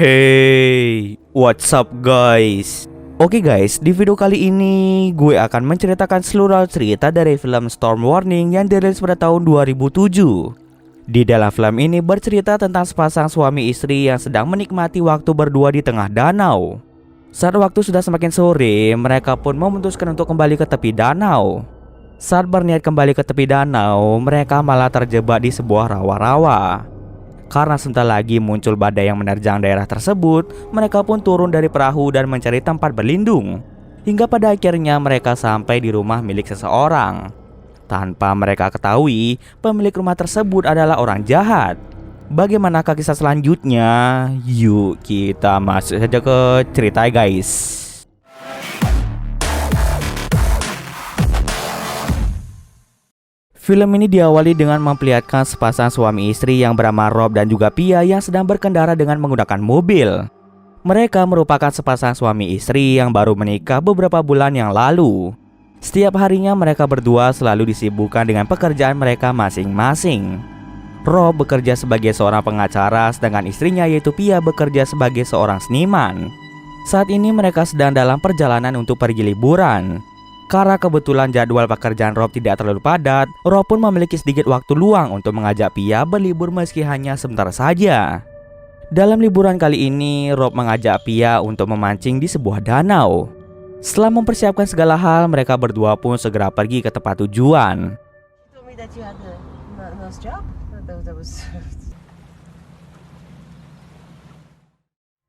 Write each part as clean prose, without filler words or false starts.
Hey, what's up guys? Oke guys, di video kali ini gue akan menceritakan seluruh cerita dari film Storm Warning yang dirilis pada tahun 2007. Di dalam film ini bercerita tentang sepasang suami istri yang sedang menikmati waktu berdua di tengah danau. Saat waktu sudah semakin sore, mereka pun memutuskan untuk kembali ke tepi danau. Saat berniat kembali ke tepi danau, mereka malah terjebak di sebuah rawa-rawa. Karena sebentar lagi muncul badai yang menerjang daerah tersebut, mereka pun turun dari perahu dan mencari tempat berlindung. Hingga pada akhirnya mereka sampai di rumah milik seseorang. Tanpa mereka ketahui, pemilik rumah tersebut adalah orang jahat. Bagaimanakah kisah selanjutnya? Yuk kita masuk saja ke cerita guys. Film ini diawali dengan memperlihatkan sepasang suami istri yang bernama Rob dan juga Pia yang sedang berkendara dengan menggunakan mobil. Mereka merupakan sepasang suami istri yang baru menikah beberapa bulan yang lalu. Setiap harinya mereka berdua selalu disibukkan dengan pekerjaan mereka masing-masing. Rob bekerja sebagai seorang pengacara, sedangkan istrinya yaitu Pia bekerja sebagai seorang seniman. Saat ini mereka sedang dalam perjalanan untuk pergi liburan. Karena kebetulan jadwal pekerjaan Rob tidak terlalu padat, Rob pun memiliki sedikit waktu luang untuk mengajak Pia berlibur meski hanya sebentar saja. Dalam liburan kali ini, Rob mengajak Pia untuk memancing di sebuah danau. Setelah mempersiapkan segala hal, mereka berdua pun segera pergi ke tempat tujuan.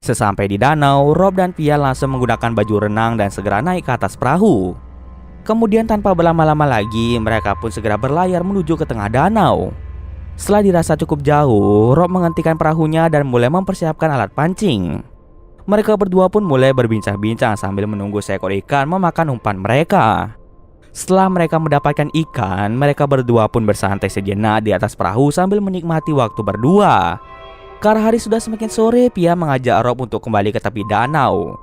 Sesampai di danau, Rob dan Pia langsung menggunakan baju renang dan segera naik ke atas perahu. Kemudian tanpa berlama-lama lagi, mereka pun segera berlayar menuju ke tengah danau. Setelah dirasa cukup jauh, Rob menghentikan perahunya dan mulai mempersiapkan alat pancing. Mereka berdua pun mulai berbincang-bincang sambil menunggu seekor ikan memakan umpan mereka. Setelah mereka mendapatkan ikan, mereka berdua pun bersantai sejenak di atas perahu sambil menikmati waktu berdua. Karena hari sudah semakin sore, Pia mengajak Rob untuk kembali ke tepi danau.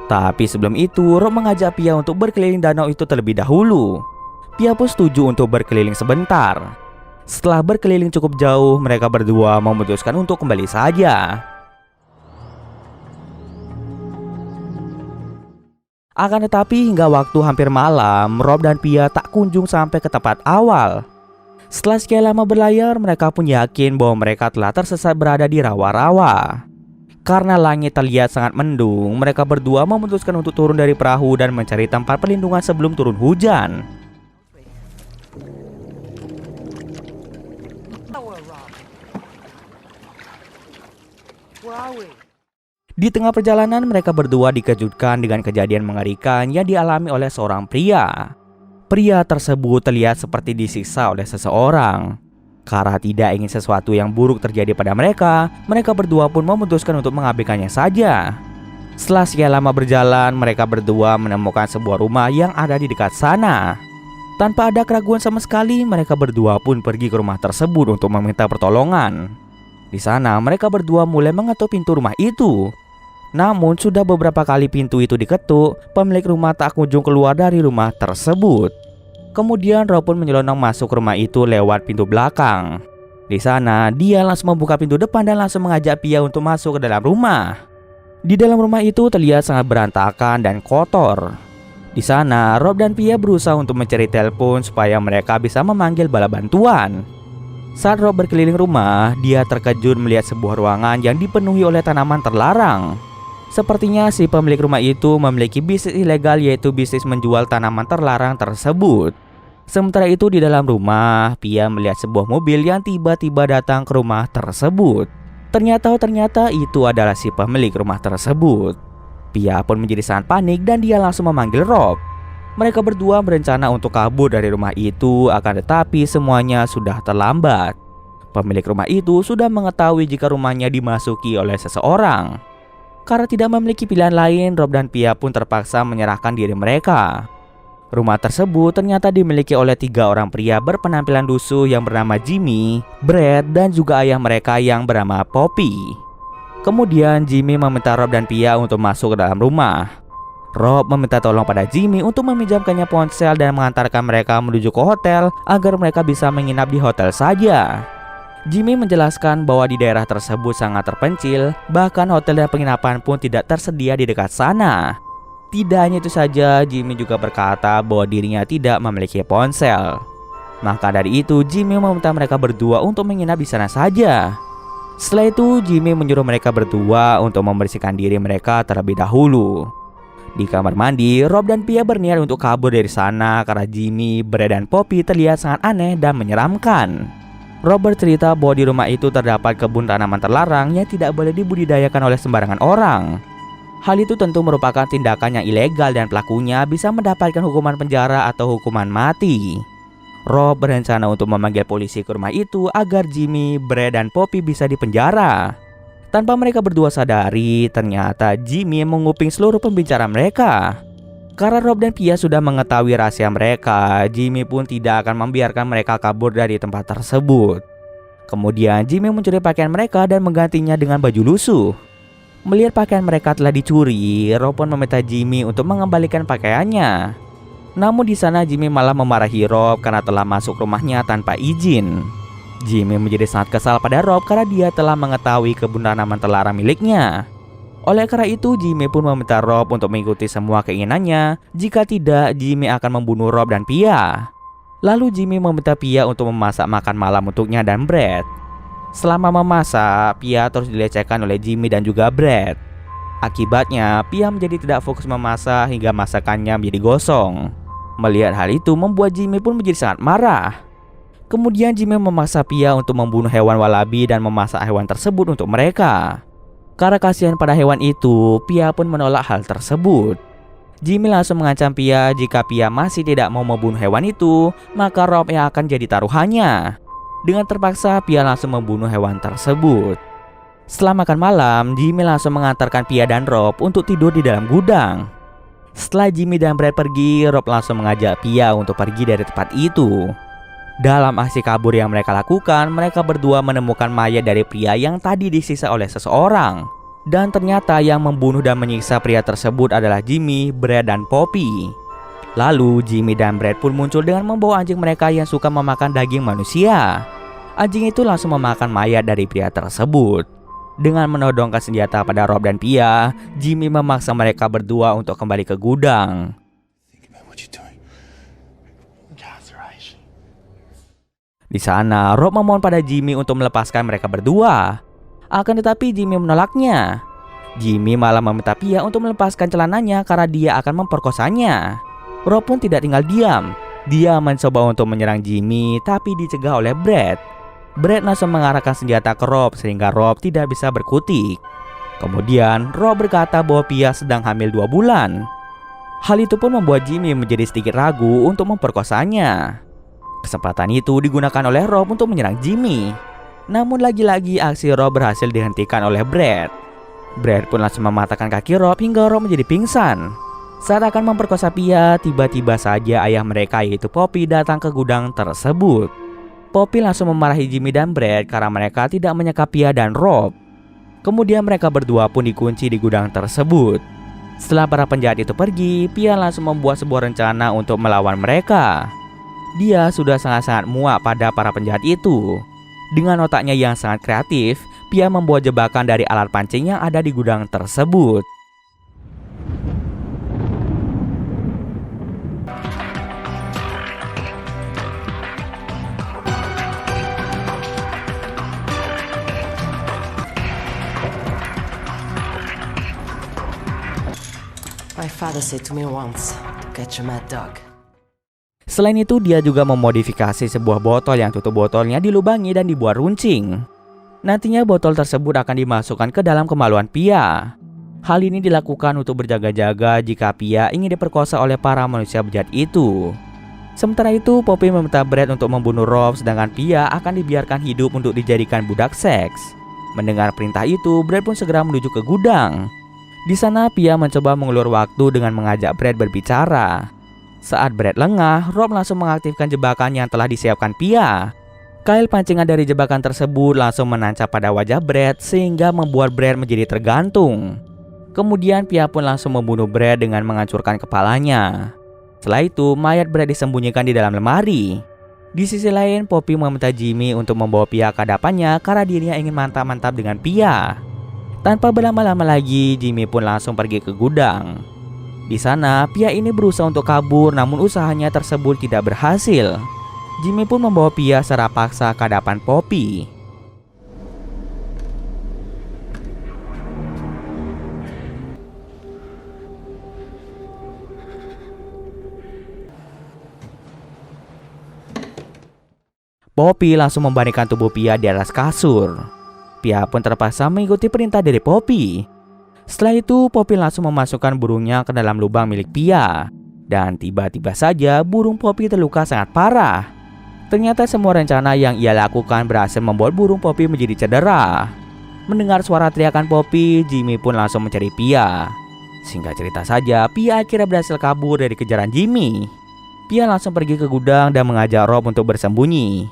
Tapi sebelum itu, Rob mengajak Pia untuk berkeliling danau itu terlebih dahulu. Pia pun setuju untuk berkeliling sebentar. Setelah berkeliling cukup jauh, mereka berdua memutuskan untuk kembali saja. Akan tetapi hingga waktu hampir malam, Rob dan Pia tak kunjung sampai ke tempat awal. Setelah sekian lama berlayar, mereka pun yakin bahwa mereka telah tersesat berada di rawa-rawa. Karena langit terlihat sangat mendung, mereka berdua memutuskan untuk turun dari perahu dan mencari tempat perlindungan sebelum turun hujan. Di tengah perjalanan, mereka berdua dikejutkan dengan kejadian mengerikan yang dialami oleh seorang pria. Pria tersebut terlihat seperti disiksa oleh seseorang. Karena tidak ingin sesuatu yang buruk terjadi pada mereka, mereka berdua pun memutuskan untuk mengabaikannya saja. Setelah sekian lama berjalan, mereka berdua menemukan sebuah rumah yang ada di dekat sana. Tanpa ada keraguan sama sekali, mereka berdua pun pergi ke rumah tersebut untuk meminta pertolongan. Di sana, mereka berdua mulai mengetuk pintu rumah itu. Namun, sudah beberapa kali pintu itu diketuk, pemilik rumah tak kunjung keluar dari rumah tersebut. Kemudian Rob pun menyelonong masuk rumah itu lewat pintu belakang. Di sana, dia langsung membuka pintu depan dan langsung mengajak Pia untuk masuk ke dalam rumah. Di dalam rumah itu terlihat sangat berantakan dan kotor. Di sana, Rob dan Pia berusaha untuk mencari telepon supaya mereka bisa memanggil bala bantuan. Saat Rob berkeliling rumah, dia terkejut melihat sebuah ruangan yang dipenuhi oleh tanaman terlarang. Sepertinya si pemilik rumah itu memiliki bisnis ilegal, yaitu bisnis menjual tanaman terlarang tersebut. Sementara itu di dalam rumah, Pia melihat sebuah mobil yang tiba-tiba datang ke rumah tersebut. Ternyata itu adalah si pemilik rumah tersebut. Pia pun menjadi sangat panik dan dia langsung memanggil Rob. Mereka berdua berencana untuk kabur dari rumah itu, akan tetapi semuanya sudah terlambat. Pemilik rumah itu sudah mengetahui jika rumahnya dimasuki oleh seseorang. Karena tidak memiliki pilihan lain, Rob dan Pia pun terpaksa menyerahkan diri mereka. Rumah tersebut ternyata dimiliki oleh 3 orang pria berpenampilan lusuh yang bernama Jimmy, Brad, dan juga ayah mereka yang bernama Poppy. Kemudian Jimmy meminta Rob dan Pia untuk masuk ke dalam rumah. Rob meminta tolong pada Jimmy untuk meminjamkannya ponsel dan mengantarkan mereka menuju ke hotel agar mereka bisa menginap di hotel saja. Jimmy menjelaskan bahwa di daerah tersebut sangat terpencil, bahkan hotel dan penginapan pun tidak tersedia di dekat sana. Tidak hanya itu saja, Jimmy juga berkata bahwa dirinya tidak memiliki ponsel. Maka dari itu, Jimmy meminta mereka berdua untuk menginap di sana saja. Setelah itu, Jimmy menyuruh mereka berdua untuk membersihkan diri mereka terlebih dahulu. Di kamar mandi, Rob dan Pia berniat untuk kabur dari sana karena Jimmy, Brad, dan Poppy terlihat sangat aneh dan menyeramkan. Rob bercerita bahwa di rumah itu terdapat kebun tanaman terlarang yang tidak boleh dibudidayakan oleh sembarangan orang. Hal itu tentu merupakan tindakan yang ilegal dan pelakunya bisa mendapatkan hukuman penjara atau hukuman mati. Rob berencana untuk memanggil polisi ke rumah itu agar Jimmy, Brad, dan Poppy bisa dipenjara. Tanpa mereka berdua sadari, ternyata Jimmy menguping seluruh pembicaraan mereka. Karena Rob dan Pia sudah mengetahui rahasia mereka, Jimmy pun tidak akan membiarkan mereka kabur dari tempat tersebut. Kemudian Jimmy mencuri pakaian mereka dan menggantinya dengan baju lusuh. Melihat pakaian mereka telah dicuri, Rob pun meminta Jimmy untuk mengembalikan pakaiannya. Namun di sana Jimmy malah memarahi Rob karena telah masuk rumahnya tanpa izin. Jimmy menjadi sangat kesal pada Rob karena dia telah mengetahui kebun tanaman terlarang miliknya. Oleh karena itu, Jimmy pun meminta Rob untuk mengikuti semua keinginannya. Jika tidak, Jimmy akan membunuh Rob dan Pia. Lalu Jimmy meminta Pia untuk memasak makan malam untuknya dan Brad. Selama memasak, Pia terus dilecehkan oleh Jimmy dan juga Brad. Akibatnya, Pia menjadi tidak fokus memasak hingga masakannya menjadi gosong. Melihat hal itu membuat Jimmy pun menjadi sangat marah. Kemudian Jimmy memaksa Pia untuk membunuh hewan walabi dan memasak hewan tersebut untuk mereka. Karena kasihan pada hewan itu, Pia pun menolak hal tersebut. Jimmy langsung mengancam Pia jika Pia masih tidak mau membunuh hewan itu, maka Rob yang akan jadi taruhannya. Dengan terpaksa, Pia langsung membunuh hewan tersebut. Setelah makan malam, Jimmy langsung mengantarkan Pia dan Rob untuk tidur di dalam gudang. Setelah Jimmy dan Brad pergi, Rob langsung mengajak Pia untuk pergi dari tempat itu. Dalam aksi kabur yang mereka lakukan, mereka berdua menemukan mayat dari pria yang tadi disiksa oleh seseorang. Dan ternyata yang membunuh dan menyiksa pria tersebut adalah Jimmy, Brad, dan Poppy. Lalu Jimmy dan Brad pun muncul dengan membawa anjing mereka yang suka memakan daging manusia. Anjing itu langsung memakan mayat dari pria tersebut. Dengan menodongkan senjata pada Rob dan Pia, Jimmy memaksa mereka berdua untuk kembali ke gudang. Di sana, Rob memohon pada Jimmy untuk melepaskan mereka berdua. Akan tetapi Jimmy menolaknya. Jimmy malah meminta Pia untuk melepaskan celananya karena dia akan memperkosanya. Rob pun tidak tinggal diam. Dia mencoba untuk menyerang Jimmy tapi dicegah oleh Brad. Brad langsung mengarahkan senjata ke Rob sehingga Rob tidak bisa berkutik. Kemudian Rob berkata bahwa Pia sedang hamil 2 bulan. Hal itu pun membuat Jimmy menjadi sedikit ragu untuk memperkosanya. Kesempatan itu digunakan oleh Rob untuk menyerang Jimmy. Namun lagi-lagi aksi Rob berhasil dihentikan oleh Brad. Brad pun langsung mematahkan kaki Rob hingga Rob menjadi pingsan. Saat akan memperkosa Pia, tiba-tiba saja ayah mereka yaitu Poppy datang ke gudang tersebut. Poppy langsung memarahi Jimmy dan Brad karena mereka tidak menyekap Pia dan Rob. Kemudian mereka berdua pun dikunci di gudang tersebut. Setelah para penjahat itu pergi, Pia langsung membuat sebuah rencana untuk melawan mereka. Dia sudah sangat-sangat muak pada para penjahat itu. Dengan otaknya yang sangat kreatif, Pia membuat jebakan dari alat pancing yang ada di gudang tersebut. My father said to me once to catch a mad dog. Selain itu, dia juga memodifikasi sebuah botol yang tutup botolnya dilubangi dan dibuat runcing. Nantinya botol tersebut akan dimasukkan ke dalam kemaluan Pia. Hal ini dilakukan untuk berjaga-jaga jika Pia ingin diperkosa oleh para manusia bejat itu. Sementara itu, Poppy meminta Brad untuk membunuh Rob, sedangkan Pia akan dibiarkan hidup untuk dijadikan budak seks. Mendengar perintah itu, Brad pun segera menuju ke gudang. Di sana Pia mencoba mengulur waktu dengan mengajak Brad berbicara. Saat Brad lengah, Rob langsung mengaktifkan jebakan yang telah disiapkan Pia. Kail pancingan dari jebakan tersebut langsung menancap pada wajah Brad sehingga membuat Brad menjadi tergantung. Kemudian Pia pun langsung membunuh Brad dengan menghancurkan kepalanya. Setelah itu, mayat Brad disembunyikan di dalam lemari. Di sisi lain, Poppy meminta Jimmy untuk membawa Pia ke hadapannya karena dirinya ingin mantap-mantap dengan Pia. Tanpa berlama-lama lagi, Jimmy pun langsung pergi ke gudang. Di sana, Pia ini berusaha untuk kabur, namun usahanya tersebut tidak berhasil. Jimmy pun membawa Pia secara paksa ke hadapan Poppy. Poppy langsung membaringkan tubuh Pia di atas kasur. Pia pun terpaksa mengikuti perintah dari Poppy. Setelah itu, Poppy langsung memasukkan burungnya ke dalam lubang milik Pia. Dan tiba-tiba saja burung Poppy terluka sangat parah. Ternyata semua rencana yang ia lakukan berhasil membuat burung Poppy menjadi cedera. Mendengar suara teriakan Poppy, Jimmy pun langsung mencari Pia. Singkat cerita saja, Pia akhirnya berhasil kabur dari kejaran Jimmy. Pia langsung pergi ke gudang dan mengajak Rob untuk bersembunyi.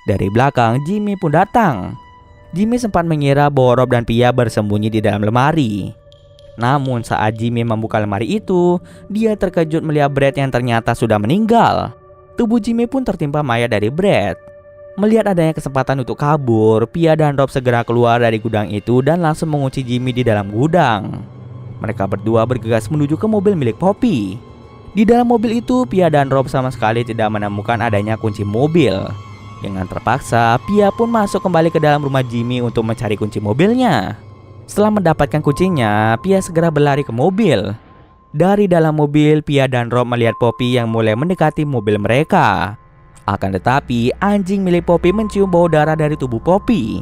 Dari belakang, Jimmy pun datang. Jimmy sempat mengira bahwa Rob dan Pia bersembunyi di dalam lemari. Namun saat Jimmy membuka lemari itu, dia terkejut melihat Brad yang ternyata sudah meninggal. Tubuh Jimmy pun tertimpa mayat dari Brad. Melihat adanya kesempatan untuk kabur, Pia dan Rob segera keluar dari gudang itu dan langsung mengunci Jimmy di dalam gudang. Mereka berdua bergegas menuju ke mobil milik Poppy. Di dalam mobil itu, Pia dan Rob sama sekali tidak menemukan adanya kunci mobil. Dengan terpaksa, Pia pun masuk kembali ke dalam rumah Jimmy untuk mencari kunci mobilnya. Setelah mendapatkan kuncinya, Pia segera berlari ke mobil. Dari dalam mobil, Pia dan Rob melihat Poppy yang mulai mendekati mobil mereka. Akan tetapi, anjing milik Poppy mencium bau darah dari tubuh Poppy.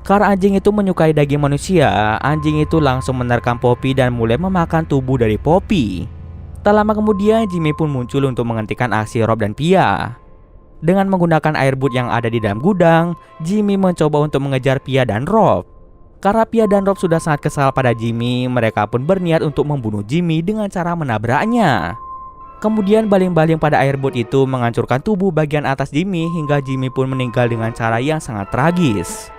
Karena anjing itu menyukai daging manusia, anjing itu langsung menerkam Poppy dan mulai memakan tubuh dari Poppy. Tak lama kemudian, Jimmy pun muncul untuk menghentikan aksi Rob dan Pia. Dengan menggunakan airboot yang ada di dalam gudang, Jimmy mencoba untuk mengejar Pia dan Rob. Karena Pia dan Rob sudah sangat kesal pada Jimmy, mereka pun berniat untuk membunuh Jimmy dengan cara menabraknya. Kemudian baling-baling pada airboot itu menghancurkan tubuh bagian atas Jimmy hingga Jimmy pun meninggal dengan cara yang sangat tragis.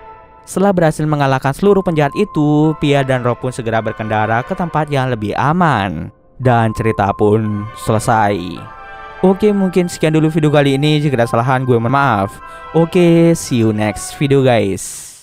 Setelah berhasil mengalahkan seluruh penjahat itu, Pia dan Rob pun segera berkendara ke tempat yang lebih aman. Dan cerita pun selesai. Oke, mungkin sekian dulu video kali ini. Jika ada kesalahan, gue mohon maaf. Oke, see you next video guys.